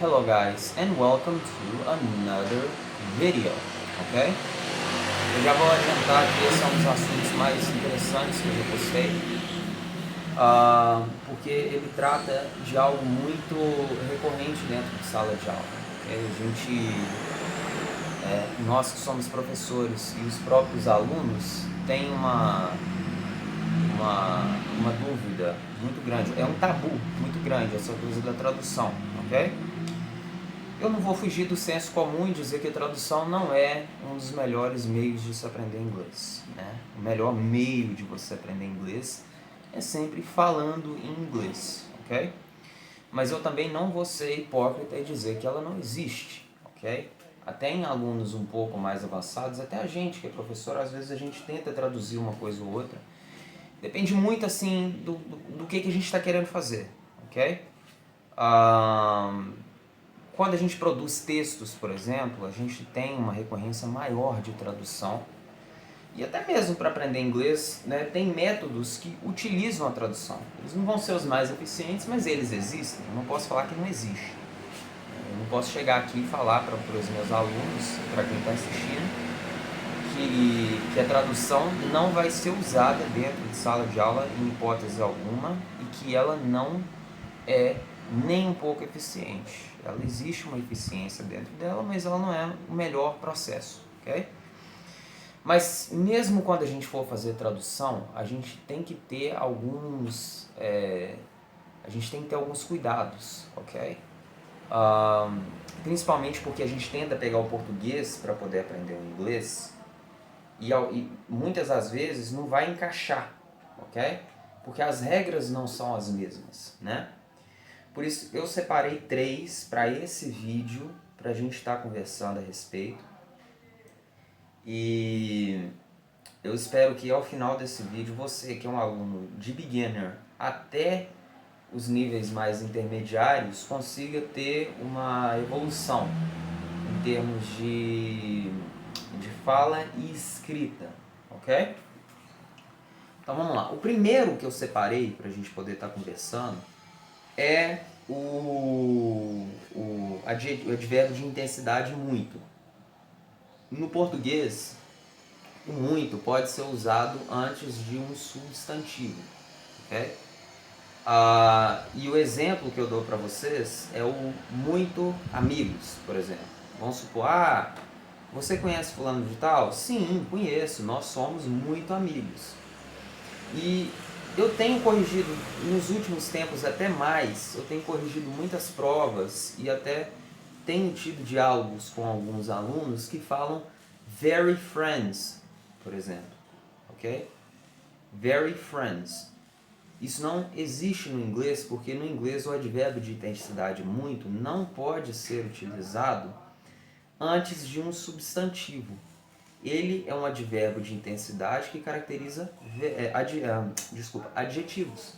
Hello guys and welcome to another video, ok? Eu já vou adiantar que esse é um dos assuntos mais interessantes que eu já postei, porque ele trata de algo muito recorrente dentro de sala de aula. Okay? Nós que somos professores e os próprios alunos têm uma dúvida muito grande, é um tabu muito grande essa coisa da tradução, ok? Eu não vou fugir do senso comum e dizer que a tradução não é um dos melhores meios de se aprender inglês, né? O melhor meio de você aprender inglês é sempre falando em inglês, ok? Mas eu também não vou ser hipócrita e dizer que ela não existe, ok? Até em alunos um pouco mais avançados, até a gente que é professor, às vezes a gente tenta traduzir uma coisa ou outra. Depende muito, assim, do que a gente está querendo fazer, ok? Quando a gente produz textos, por exemplo, a gente tem uma recorrência maior de tradução. E até mesmo para aprender inglês, né, tem métodos que utilizam a tradução. Eles não vão ser os mais eficientes, mas eles existem. Eu não posso falar que não existe. Eu não posso chegar aqui e falar para os meus alunos, para quem está assistindo, que a tradução não vai ser usada dentro de sala de aula em hipótese alguma e que ela não é nem um pouco eficiente. Ela existe uma eficiência dentro dela, mas ela não é o melhor processo, ok? Mas mesmo quando a gente for fazer tradução, a gente tem que ter alguns cuidados, ok? Principalmente porque a gente tenta pegar o português para poder aprender o inglês e muitas das vezes não vai encaixar, ok? Porque as regras não são as mesmas, né? Por isso eu separei 3 para esse vídeo, para a gente estar conversando a respeito. E eu espero que ao final desse vídeo, você que é um aluno de beginner até os níveis mais intermediários, consiga ter uma evolução em termos de fala e escrita, ok? Então vamos lá. O primeiro que eu separei para a gente poder estar conversando é o advérbio de intensidade muito. No português, o muito pode ser usado antes de um substantivo, ok? E o exemplo que eu dou para vocês é o muito amigos, por exemplo. Vamos supor, você conhece fulano de tal? Sim, conheço, nós somos muito amigos. E eu tenho corrigido, nos últimos tempos até mais, eu tenho corrigido muitas provas e até tenho tido diálogos com alguns alunos que falam very friends, por exemplo, ok? Very friends. Isso não existe no inglês, porque no inglês o advérbio de intensidade muito não pode ser utilizado antes de um substantivo. Ele é um advérbio de intensidade que caracteriza adjetivos.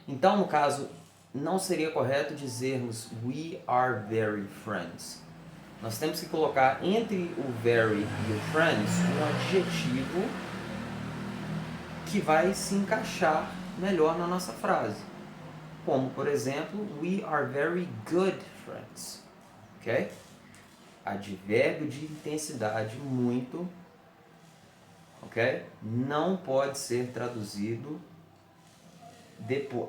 Então, no caso, não seria correto dizermos we are very friends. Nós temos que colocar entre o very e o friends um adjetivo que vai se encaixar melhor na nossa frase. Como, por exemplo, we are very good friends. Ok? Advérbio de intensidade muito, ok? Não pode ser traduzido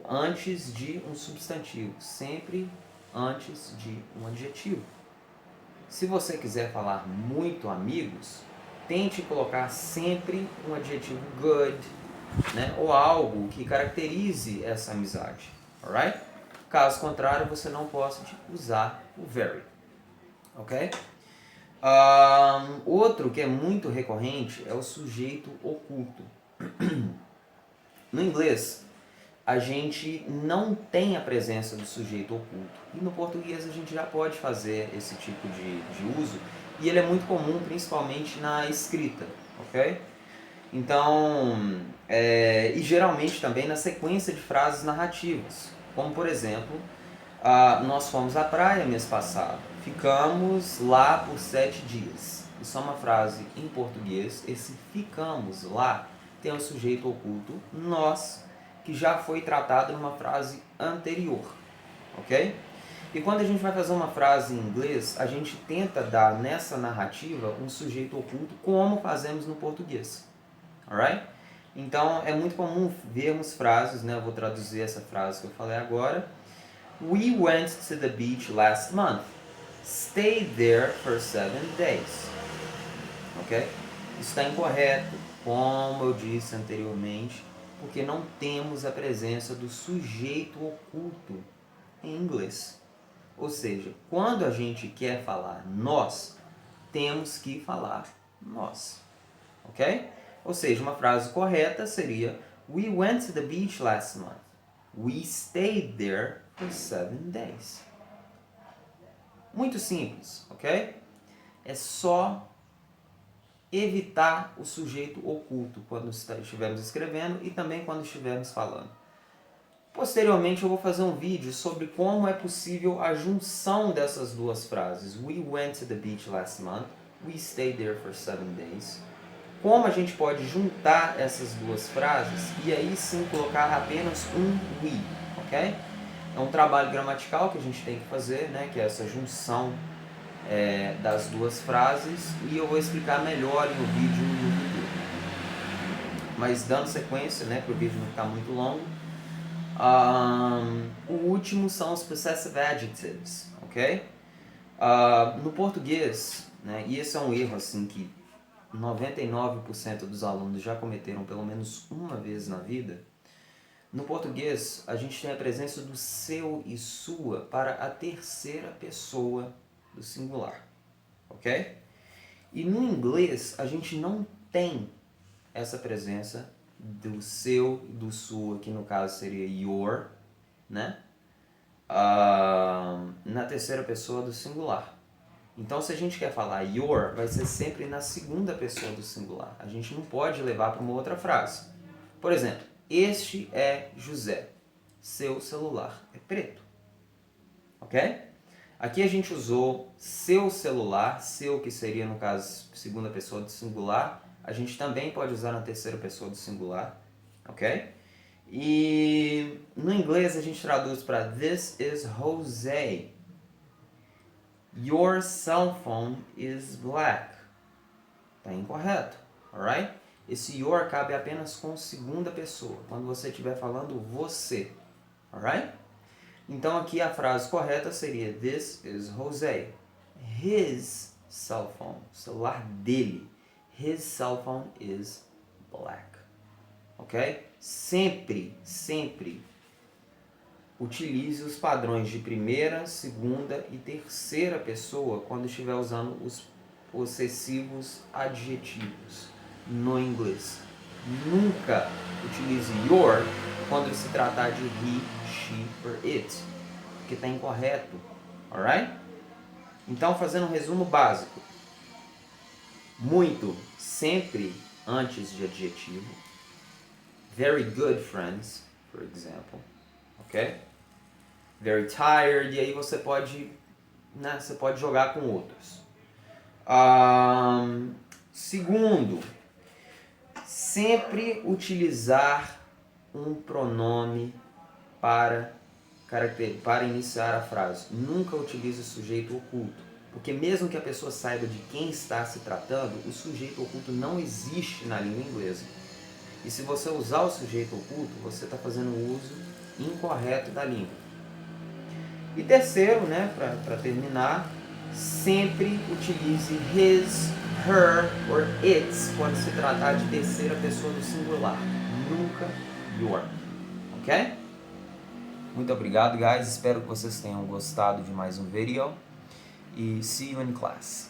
antes de um substantivo, sempre antes de um adjetivo. Se você quiser falar muito amigos, tente colocar sempre um adjetivo good, né? Ou algo que caracterize essa amizade, alright? Caso contrário, você não possa usar o very, ok? Outro que é muito recorrente é o sujeito oculto. No inglês, a gente não tem a presença do sujeito oculto. E no português a gente já pode fazer esse tipo de uso. E ele é muito comum, principalmente na escrita, ok? Então, e geralmente também na sequência de frases narrativas. Como, por exemplo, nós fomos à praia mês passado. Ficamos lá por 7 dias. Isso é uma frase em português. Esse ficamos lá tem o sujeito oculto nós, que já foi tratado numa frase anterior, ok? E quando a gente vai fazer uma frase em inglês, a gente tenta dar nessa narrativa um sujeito oculto como fazemos no português. Alright? Então é muito comum vermos frases, né? Eu vou traduzir essa frase que eu falei agora. We went to the beach last month. Stayed there for 7 days. Ok? Isso está incorreto, como eu disse anteriormente, porque não temos a presença do sujeito oculto em inglês. Ou seja, quando a gente quer falar nós, temos que falar nós. Ok? Ou seja, uma frase correta seria We went to the beach last month. We stayed there for 7 days. Muito simples, ok? É só evitar o sujeito oculto quando estivermos escrevendo e também quando estivermos falando. Posteriormente eu vou fazer um vídeo sobre como é possível a junção dessas duas frases. We went to the beach last month. We stayed there for 7 days. Como a gente pode juntar essas duas frases e aí sim colocar apenas um we, ok? É um trabalho gramatical que a gente tem que fazer, né? Que é essa junção das duas frases, e eu vou explicar melhor no vídeo no futuro. Mas dando sequência, né, para o vídeo não ficar muito longo, o último são os possessive adjectives, ok? No português, né, e esse é um erro assim que 99% dos alunos já cometeram pelo menos uma vez na vida. No português, a gente tem a presença do seu e sua para a terceira pessoa do singular, ok? E no inglês, a gente não tem essa presença do seu e do sua, que no caso seria your, né? Na terceira pessoa do singular. Então, se a gente quer falar your, vai ser sempre na segunda pessoa do singular. A gente não pode levar para uma outra frase. Por exemplo, este é José. Seu celular é preto. Ok? Aqui a gente usou seu celular, seu que seria, no caso, segunda pessoa do singular. A gente também pode usar na terceira pessoa do singular. Ok? E no inglês a gente traduz para This is Jose. Your cell phone is black. Está incorreto, alright? Esse your cabe apenas com segunda pessoa, quando você estiver falando você, alright? Então aqui a frase correta seria This is Jose. His cell phone, o celular dele. His cell phone is black. Ok? Sempre, sempre utilize os padrões de primeira, segunda e terceira pessoa quando estiver usando os possessivos adjetivos no inglês. Nunca utilize your quando se tratar de he, she or it, porque está incorreto, alright? Então, fazendo um resumo básico, muito, sempre antes de adjetivo. Very good friends, for example, ok? Very tired, e aí você pode, né, você pode jogar com outros. Segundo, sempre utilizar um pronome para iniciar a frase. Nunca utilize o sujeito oculto, porque mesmo que a pessoa saiba de quem está se tratando, o sujeito oculto não existe na língua inglesa. E se você usar o sujeito oculto, você está fazendo o uso incorreto da língua. E terceiro, né, para terminar, sempre utilize his, her or its quando se tratar de terceira pessoa do singular. Nunca your. Ok? Muito obrigado, guys. Espero que vocês tenham gostado de mais um vídeo. E see you in class.